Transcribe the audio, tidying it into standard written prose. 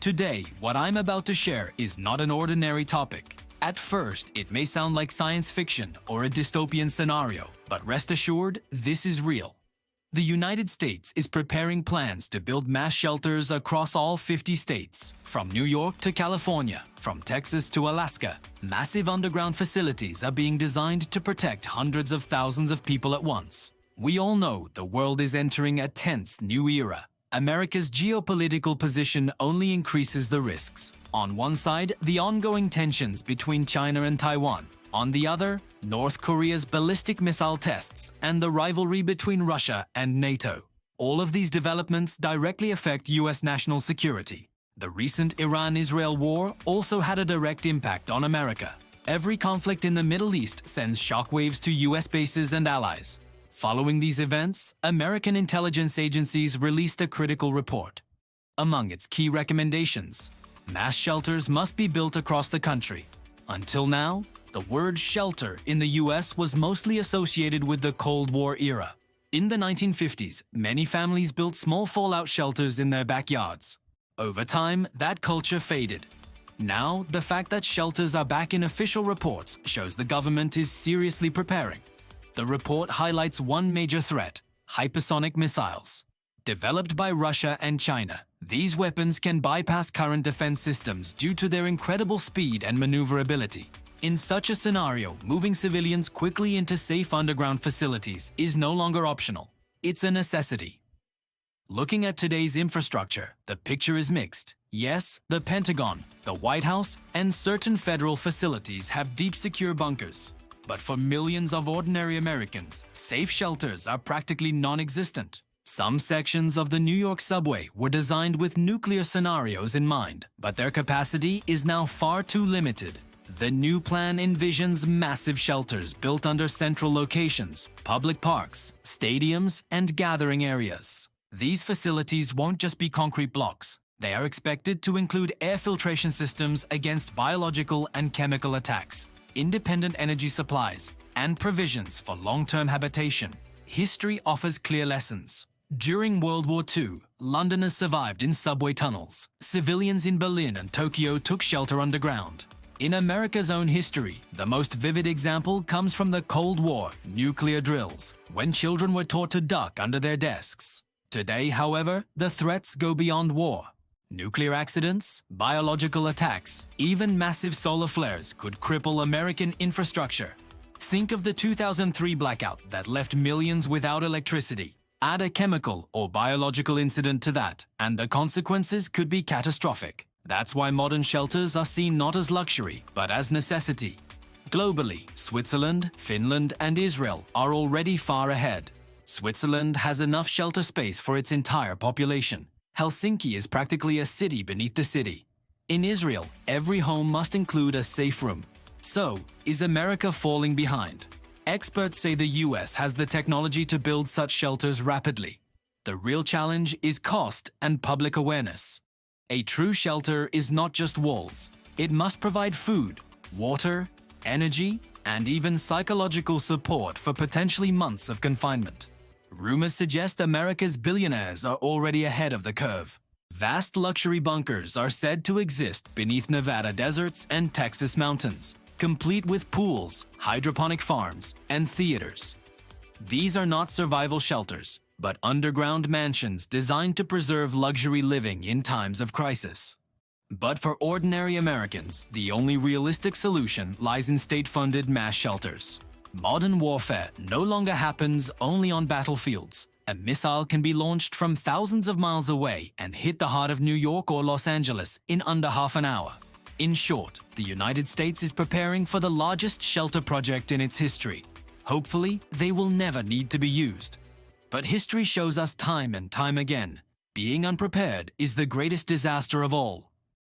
Today, what I'm about to share is not an ordinary topic. At first, it may sound like science fiction or a dystopian scenario, but rest assured, this is real. The United States is preparing plans to build mass shelters across all 50 states, from New York to California, from Texas to Alaska. Massive underground facilities are being designed to protect hundreds of thousands of people at once. We all know the world is entering a tense new era. America's geopolitical position only increases the risks. On one side, the ongoing tensions between China and Taiwan. On the other, North Korea's ballistic missile tests and the rivalry between Russia and NATO. All of these developments directly affect US national security. The recent Iran-Israel war also had a direct impact on America. Every conflict in the Middle East sends shockwaves to US bases and allies. Following these events, American intelligence agencies released a critical report. Among its key recommendations, mass shelters must be built across the country. Until now, the word shelter in the US was mostly associated with the Cold War era. In the 1950s, many families built small fallout shelters in their backyards. Over time, that culture faded. Now, the fact that shelters are back in official reports shows the government is seriously preparing. The report highlights one major threat: hypersonic missiles. Developed by Russia and China, these weapons can bypass current defense systems due to their incredible speed and maneuverability. In such a scenario, moving civilians quickly into safe underground facilities is no longer optional. It's a necessity. Looking at today's infrastructure, the picture is mixed. Yes, the Pentagon, the White House, and certain federal facilities have deep secure bunkers. But for millions of ordinary Americans, safe shelters are practically non-existent. Some sections of the New York subway were designed with nuclear scenarios in mind, but their capacity is now far too limited. The new plan envisions massive shelters built under central locations, public parks, stadiums, and gathering areas. These facilities won't just be concrete blocks. They are expected to include air filtration systems against biological and chemical attacks, independent energy supplies, and provisions for long-term habitation. History offers clear lessons. During World War II, Londoners survived in subway tunnels. Civilians in Berlin and Tokyo took shelter underground. In America's own history, the most vivid example comes from the Cold War nuclear drills, when children were taught to duck under their desks. Today, however, the threats go beyond war. Nuclear accidents, biological attacks, even massive solar flares could cripple American infrastructure. Think of the 2003 blackout that left millions without electricity. Add a chemical or biological incident to that, and the consequences could be catastrophic. That's why modern shelters are seen not as luxury, but as necessity. Globally, Switzerland, Finland, and Israel are already far ahead. Switzerland has enough shelter space for its entire population. Helsinki is practically a city beneath the city. In Israel, every home must include a safe room. So, is America falling behind? Experts say the US has the technology to build such shelters rapidly. The real challenge is cost and public awareness. A true shelter is not just walls. It must provide food, water, energy, and even psychological support for potentially months of confinement. Rumors suggest America's billionaires are already ahead of the curve. Vast luxury bunkers are said to exist beneath Nevada deserts and Texas mountains, complete with pools, hydroponic farms, and theaters. These are not survival shelters, but underground mansions designed to preserve luxury living in times of crisis. But for ordinary Americans, the only realistic solution lies in state-funded mass shelters. Modern warfare no longer happens only on battlefields. A missile can be launched from thousands of miles away and hit the heart of New York or Los Angeles in under half an hour. In short, the United States is preparing for the largest shelter project in its history. Hopefully, they will never need to be used. But history shows us time and time again, being unprepared is the greatest disaster of all.